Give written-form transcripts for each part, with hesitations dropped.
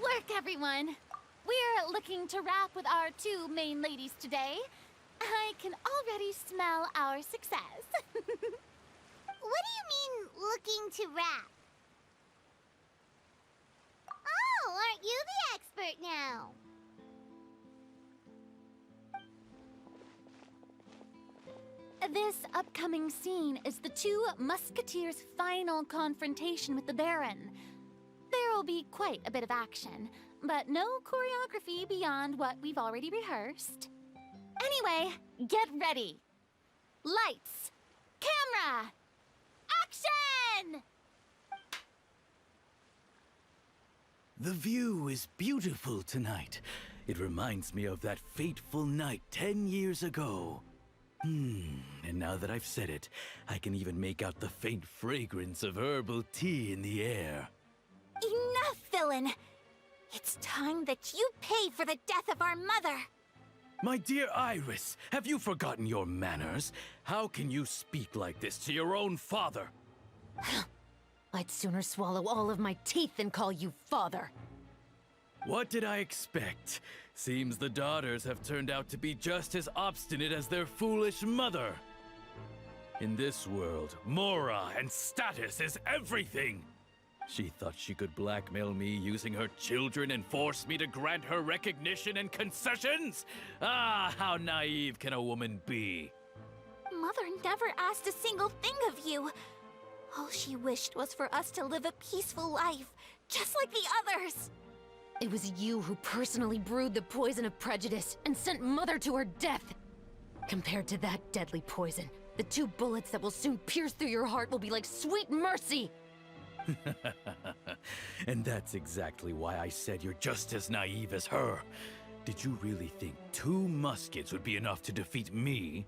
work, everyone! We're looking to wrap with our two main ladies today. I can already smell our success. What do you mean, looking to wrap? Oh, aren't you the expert now? This upcoming scene is the two musketeers' final confrontation with the Baron. There will be quite a bit of action, but no choreography beyond what we've already rehearsed. Anyway, get ready. Lights, camera, action! The view is beautiful tonight. It reminds me of that fateful night 10 years ago. And now that I've said it, I can even make out the faint fragrance of herbal tea in the air. Enough, villain! It's time that you pay for the death of our mother! My dear Iris, have you forgotten your manners? How can you speak like this to your own father? I'd sooner swallow all of my teeth than call you father. What did I expect? Seems the daughters have turned out to be just as obstinate as their foolish mother. In this world, mora and status is everything. She thought she could blackmail me using her children and force me to grant her recognition and concessions? Ah, how naive can a woman be? Mother never asked a single thing of you. All she wished was for us to live a peaceful life, just like the others. It was you who personally brewed the poison of prejudice and sent Mother to her death. Compared to that deadly poison, the 2 bullets that will soon pierce through your heart will be like sweet mercy. And that's exactly why I said you're just as naive as her. Did you really think 2 muskets would be enough to defeat me?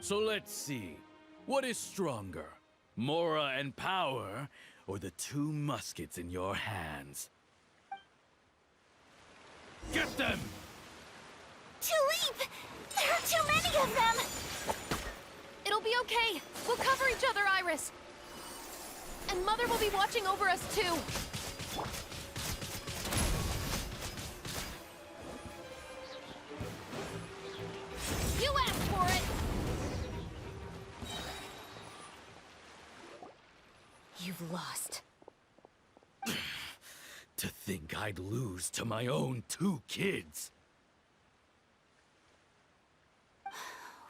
So let's see. What is stronger? Mora and power, or the 2 muskets in your hands? Get them! Tulipe! There are too many of them! It'll be okay. We'll cover each other, Iris. And Mother will be watching over us, too. You asked for it! You've lost. To think I'd lose to my own 2 kids.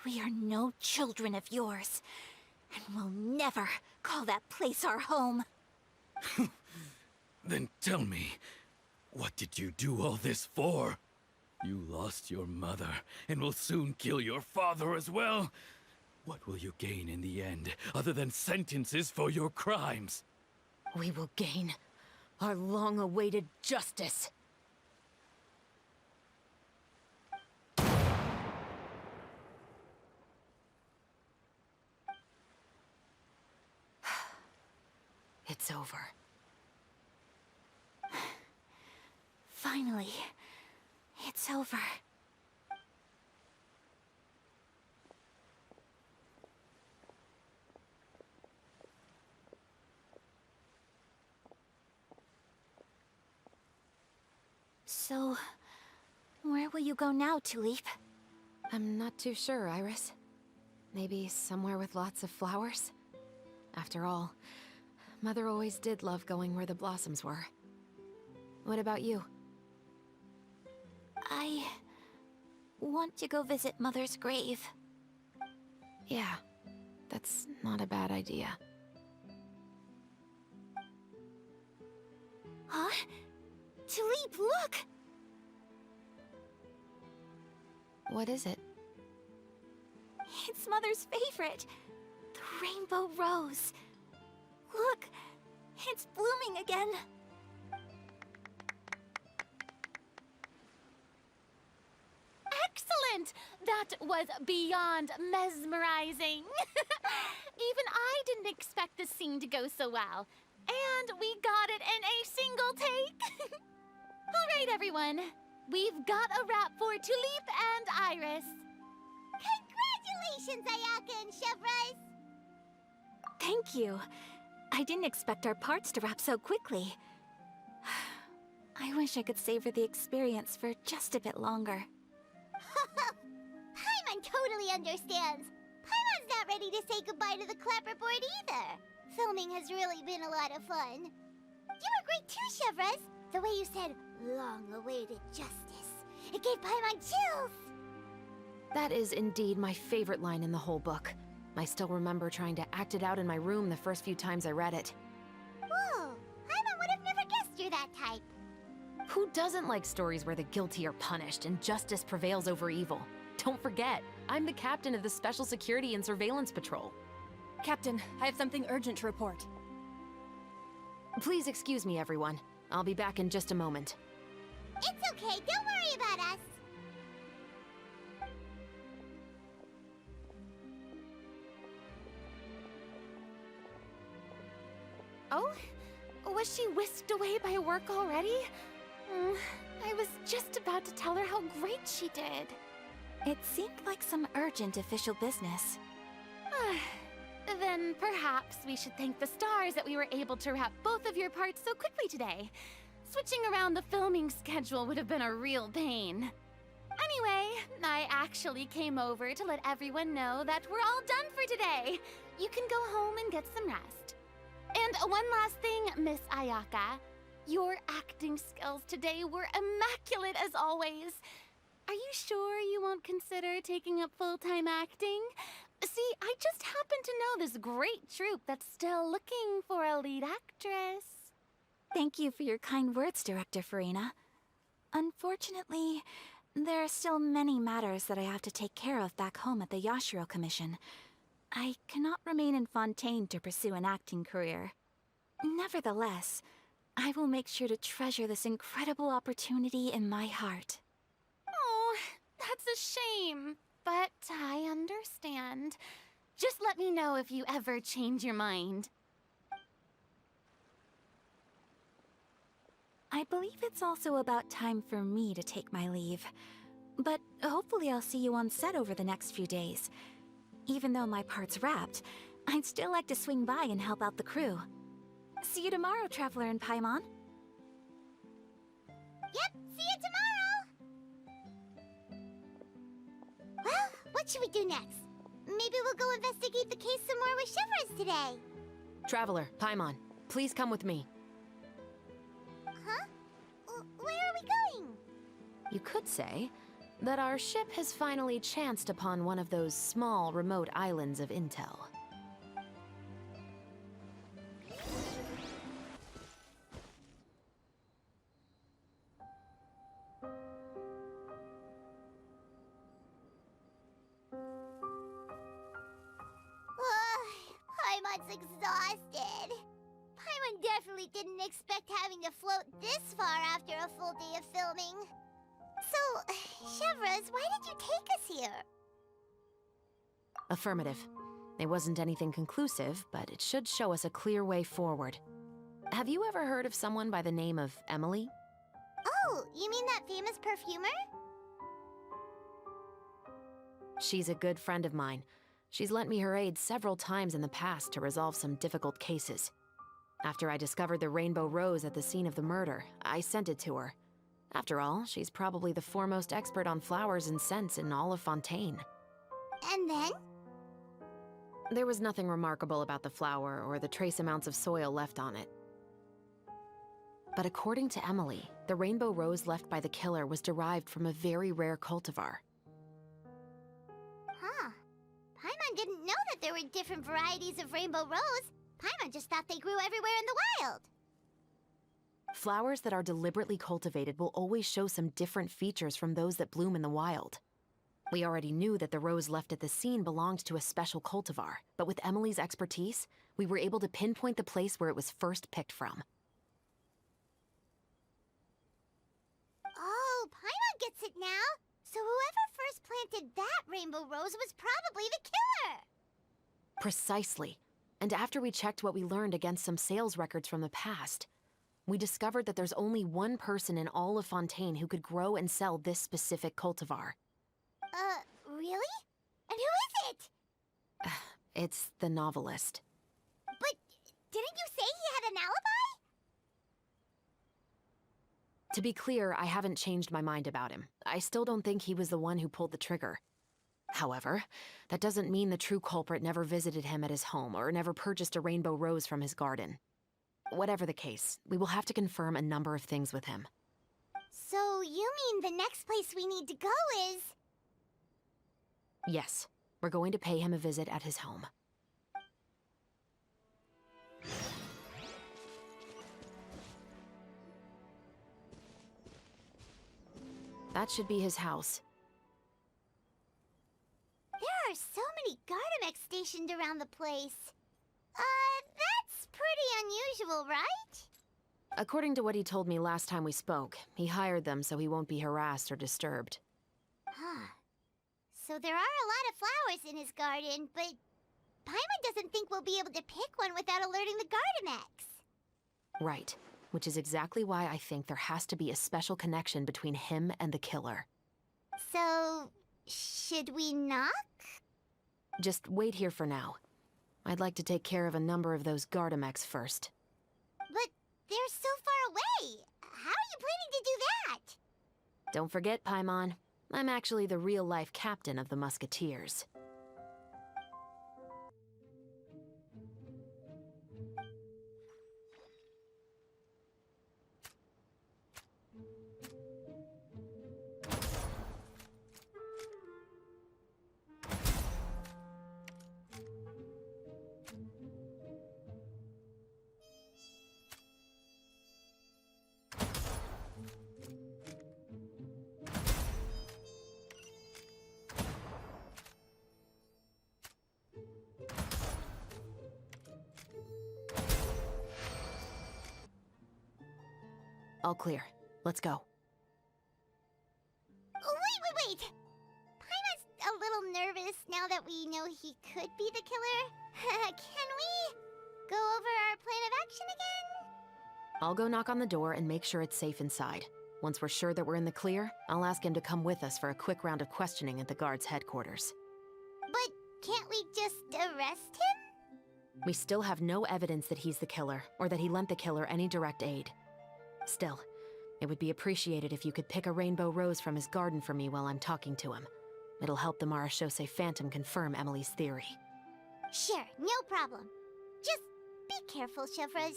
We are no children of yours, and we'll never call that place our home. Then tell me, what did you do all this for? You lost your mother, and will soon kill your father as well. What will you gain in the end, other than sentences for your crimes? We will gain our long-awaited justice. It's over. Finally, it's over. So, where will you go now, Tulipe? I'm not too sure, Iris. Maybe somewhere with lots of flowers? After all, Mother always did love going where the blossoms were. What about you? I want to go visit Mother's grave. Yeah, that's not a bad idea. Huh? Tulipe, look! What is it? It's Mother's favorite. The rainbow rose. Look, it's blooming again. Excellent! That was beyond mesmerizing. Even I didn't expect this scene to go so well. And we got it in a single take. All right, everyone. We've got a wrap for Tulipe and Iris. Congratulations, Ayaka and Chevreuse! Thank you. I didn't expect our parts to wrap so quickly. I wish I could savor the experience for just a bit longer. Paimon totally understands. Paimon's not ready to say goodbye to the clapperboard either. Filming has really been a lot of fun. You were great too, Chevreuse. The way you said, long-awaited justice. It gave Paimon chills. That is indeed my favorite line in the whole book. I still remember trying to act it out in my room the first few times I read it. Whoa, Paimon would have never guessed you're that type. Who doesn't like stories where the guilty are punished and justice prevails over evil? Don't forget, I'm the captain of the Special Security and Surveillance Patrol. Captain, I have something urgent to report. Please excuse me, everyone. I'll be back in just a moment. It's okay, don't worry about us. Oh? Was she whisked away by work already? I was just about to tell her how great she did. It seemed like some urgent official business. Then perhaps we should thank the stars that we were able to wrap both of your parts so quickly today. Switching around the filming schedule would have been a real pain. Anyway, I actually came over to let everyone know that we're all done for today. You can go home and get some rest. And one last thing, Miss Ayaka. Your acting skills today were immaculate as always. Are you sure you won't consider taking up full-time acting? See, I just happen to know this great troupe that's still looking for a lead actress. Thank you for your kind words, Director Furina. Unfortunately, there are still many matters that I have to take care of back home at the Yashiro Commission. I cannot remain in Fontaine to pursue an acting career. Nevertheless, I will make sure to treasure this incredible opportunity in my heart. Oh, that's a shame. But I understand. Just let me know if you ever change your mind. I believe it's also about time for me to take my leave. But hopefully I'll see you on set over the next few days. Even though my part's wrapped, I'd still like to swing by and help out the crew. See you tomorrow, Traveler and Paimon. Yep, see you tomorrow. Well, what should we do next? Maybe we'll go investigate the case some more with Chevreuse today. Traveler, Paimon, please come with me. Huh? Where are we going? You could say that our ship has finally chanced upon one of those small, remote islands of intel. Paimon's exhausted. Paimon definitely didn't expect having to float this far after a full day of filming. So, Chevreuse, why did you take us here? Affirmative. It wasn't anything conclusive, but it should show us a clear way forward. Have you ever heard of someone by the name of Emily? Oh, you mean that famous perfumer? She's a good friend of mine. She's lent me her aid several times in the past to resolve some difficult cases. After I discovered the rainbow rose at the scene of the murder, I sent it to her. After all, she's probably the foremost expert on flowers and scents in all of Fontaine. And then? There was nothing remarkable about the flower or the trace amounts of soil left on it. But according to Emily, the rainbow rose left by the killer was derived from a very rare cultivar. Huh. Paimon didn't know that there were different varieties of rainbow rose. Paimon just thought they grew everywhere in the wild. Flowers that are deliberately cultivated will always show some different features from those that bloom in the wild. We already knew that the rose left at the scene belonged to a special cultivar, but with Emily's expertise, we were able to pinpoint the place where it was first picked from. Oh, Paimon gets it now. So whoever first planted that rainbow rose was probably the killer. Precisely. And after we checked what we learned against some sales records from the past, we discovered that there's only one person in all of Fontaine who could grow and sell this specific cultivar. Really? And who is it? It's the novelist. But didn't you say he had an alibi? To be clear, I haven't changed my mind about him. I still don't think he was the one who pulled the trigger. However, that doesn't mean the true culprit never visited him at his home or never purchased a rainbow rose from his garden. Whatever the case, we will have to confirm a number of things with him. So you mean the next place we need to go is... Yes, we're going to pay him a visit at his home. That should be his house. There are so many Gardamex stationed around the place. That's pretty unusual, right? According to what he told me last time we spoke, he hired them so he won't be harassed or disturbed. Huh. So there are a lot of flowers in his garden, but Paimon doesn't think we'll be able to pick one without alerting the Gardamex. Right, which is exactly why I think there has to be a special connection between him and the killer. So, should we knock? Just wait here for now. I'd like to take care of a number of those Gardamex first. But they're so far away. How are you planning to do that? Don't forget, Paimon, I'm actually the real-life captain of the Musketeers. All clear. Let's go. Wait! Paimon's a little nervous now that we know he could be the killer. Can we go over our plan of action again? I'll go knock on the door and make sure it's safe inside. Once we're sure that we're in the clear, I'll ask him to come with us for a quick round of questioning at the guard's headquarters. But can't we just arrest him? We still have no evidence that he's the killer, or that he lent the killer any direct aid. Still, it would be appreciated if you could pick a rainbow rose from his garden for me while I'm talking to him. It'll help the Marachose Phantom confirm Emily's theory. Sure, no problem. Just be careful, Chevreuse.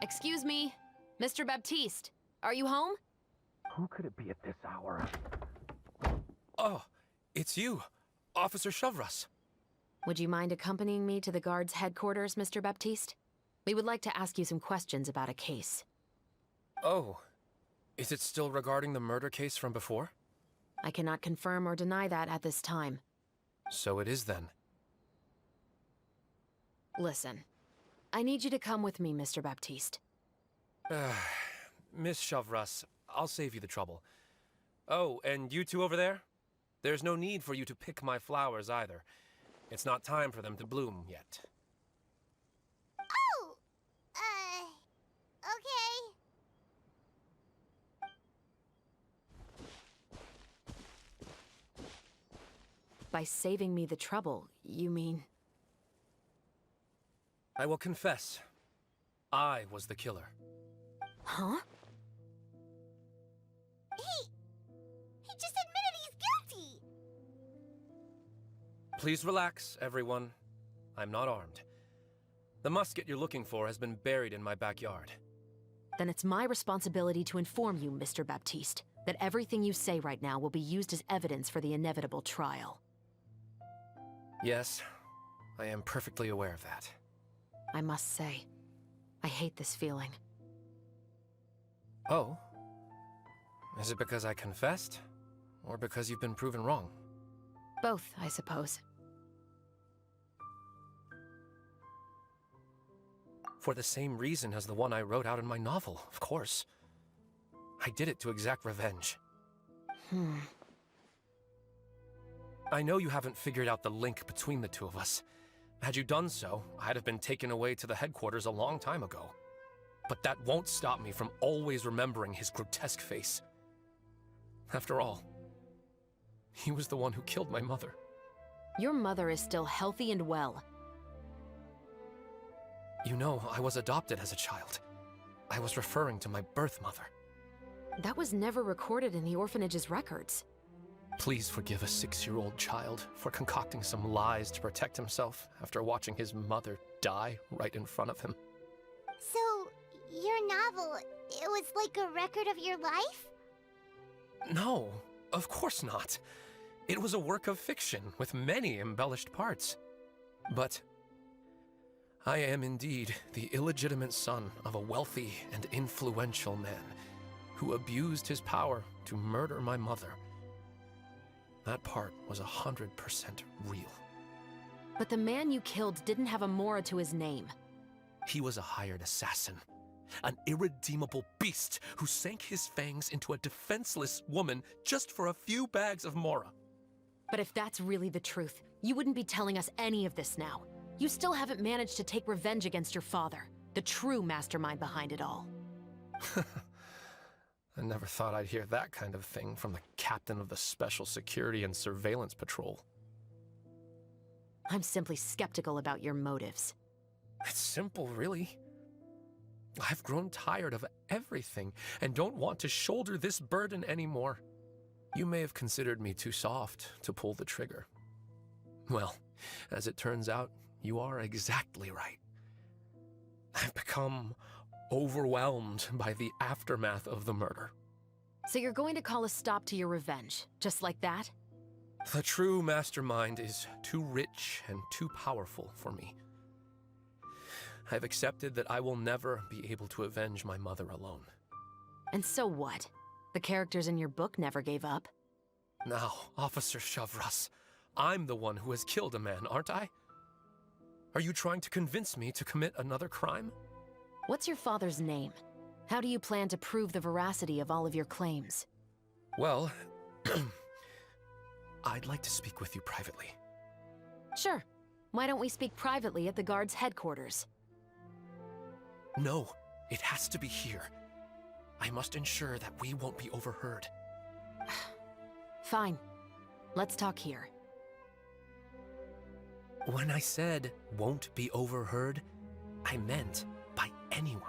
Excuse me, Mr. Baptiste, are you home? Who could it be at this hour? Oh, it's you, Officer Chevreuse. Would you mind accompanying me to the guard's headquarters, Mr. Baptiste? We would like to ask you some questions about a case. Oh, is it still regarding the murder case from before? I cannot confirm or deny that at this time. So it is then. Listen, I need you to come with me, Mr. Baptiste. Miss Chevreuse, I'll save you the trouble. Oh, and you two over there? There's no need for you to pick my flowers either. It's not time for them to bloom yet. Oh! Okay. By saving me the trouble, you mean... I will confess, I was the killer. Huh? He just admitted he's guilty! Please relax, everyone. I'm not armed. The musket you're looking for has been buried in my backyard. Then it's my responsibility to inform you, Mr. Baptiste, that everything you say right now will be used as evidence for the inevitable trial. Yes, I am perfectly aware of that. I must say, I hate this feeling. Oh? Is it because I confessed? Or because you've been proven wrong? Both, I suppose. For the same reason as the one I wrote out in my novel, of course. I did it to exact revenge. I know you haven't figured out the link between the two of us. Had you done so, I'd have been taken away to the headquarters a long time ago. But that won't stop me from always remembering his grotesque face. After all, he was the one who killed my mother. Your mother is still healthy and well. You know, I was adopted as a child. I was referring to my birth mother. That was never recorded in the orphanage's records. Please forgive a 6-year-old child for concocting some lies to protect himself after watching his mother die right in front of him. So, your novel, it was like a record of your life? No, of course not. It was a work of fiction with many embellished parts. But I am indeed the illegitimate son of a wealthy and influential man who abused his power to murder my mother. That part was 100% real. But the man you killed didn't have a Mora to his name. He was a hired assassin, an irredeemable beast who sank his fangs into a defenseless woman just for a few bags of Mora. But if that's really the truth, you wouldn't be telling us any of this now. You still haven't managed to take revenge against your father, the true mastermind behind it all. I never thought I'd hear that kind of thing from the captain of the Special Security and Surveillance Patrol. I'm simply skeptical about your motives. It's simple, really. I've grown tired of everything and don't want to shoulder this burden anymore. You may have considered me too soft to pull the trigger. Well, as it turns out, you are exactly right. I've become overwhelmed by the aftermath of the murder. So you're going to call a stop to your revenge, just like that? The true mastermind is too rich and too powerful for me. I've accepted that I will never be able to avenge my mother alone. And so what? The characters in your book never gave up. Now, Officer Chevreuse, I'm the one who has killed a man, aren't I? Are you trying to convince me to commit another crime? What's your father's name? How do you plan to prove the veracity of all of your claims? Well, I'd like to speak with you privately. Sure. Why don't we speak privately at the guard's headquarters? No, it has to be here. I must ensure that we won't be overheard. Fine. Let's talk here. When I said won't be overheard, I meant by anyone.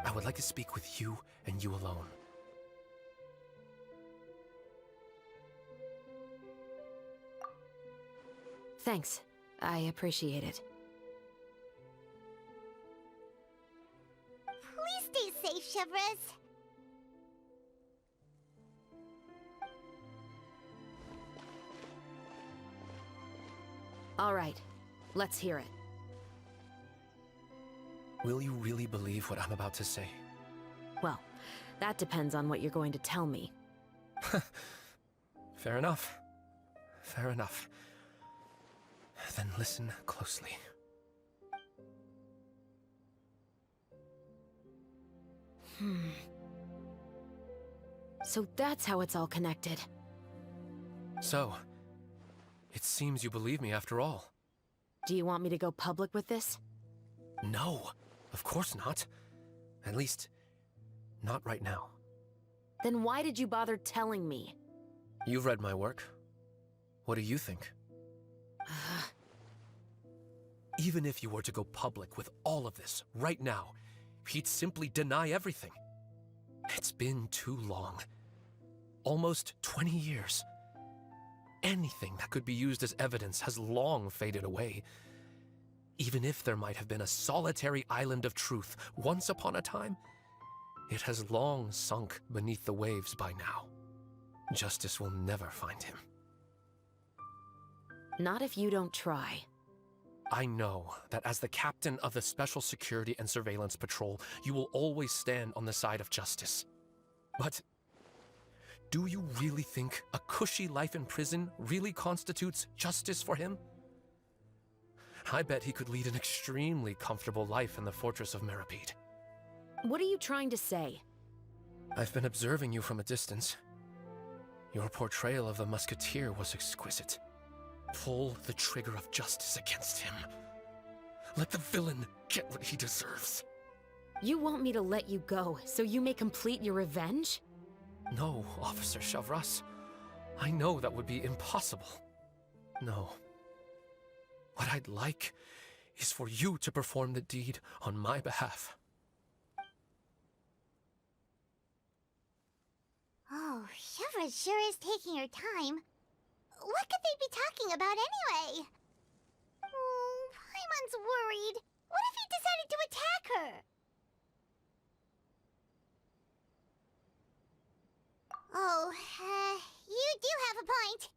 I would like to speak with you and you alone. Thanks. I appreciate it. Please stay safe, Chevreuse. All right. Let's hear it. Will you really believe what I'm about to say? Well, that depends on what you're going to tell me. Fair enough. Fair enough. Then listen closely. So that's how it's all connected. So, it seems you believe me after all. Do you want me to go public with this? No, of course not. At least, not right now. Then why did you bother telling me? You've read my work. What do you think? Even if you were to go public with all of this right now, he'd simply deny everything. It's been too long. Almost 20 years. Anything that could be used as evidence has long faded away. Even if there might have been a solitary island of truth once upon a time, it has long sunk beneath the waves by now. Justice will never find him. Not if you don't try. I know that as the captain of the Special Security and Surveillance Patrol, you will always stand on the side of justice. But do you really think a cushy life in prison really constitutes justice for him? I bet he could lead an extremely comfortable life in the fortress of Meripede. What are you trying to say? I've been observing you from a distance. Your portrayal of the musketeer was exquisite. Pull the trigger of justice against him. Let the villain get what he deserves. You want me to let you go so you may complete your revenge? No, Officer Chevreuse. I know that would be impossible. No. What I'd like is for you to perform the deed on my behalf. Oh, Chevreuse sure is taking her time. What could they be talking about anyway? Oh, Paimon's worried. What if he decided to attack her? Oh, you do have a point.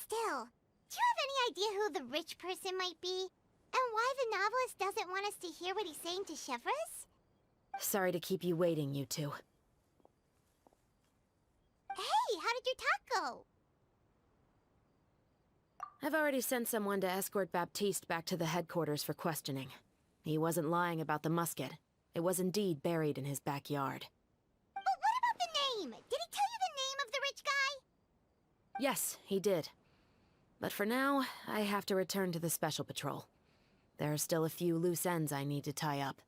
Still, do you have any idea who the rich person might be? And why the novelist doesn't want us to hear what he's saying to Chevreuse? Sorry to keep you waiting, you two. Hey, how did your talk go? I've already sent someone to escort Baptiste back to the headquarters for questioning. He wasn't lying about the musket. It was indeed buried in his backyard. But what about the name? Did he tell you the name of the rich guy? Yes, he did. But for now, I have to return to the Special Patrol. There are still a few loose ends I need to tie up.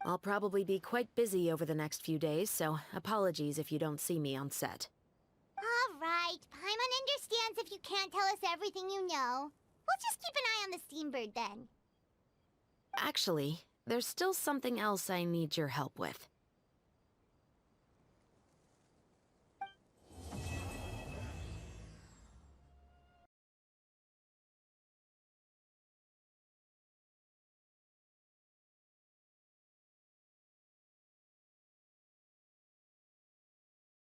I'll probably be quite busy over the next few days, so apologies if you don't see me on set. All right, Paimon understands if you can't tell us everything you know. We'll just keep an eye on the Steambird then. Actually, there's still something else I need your help with.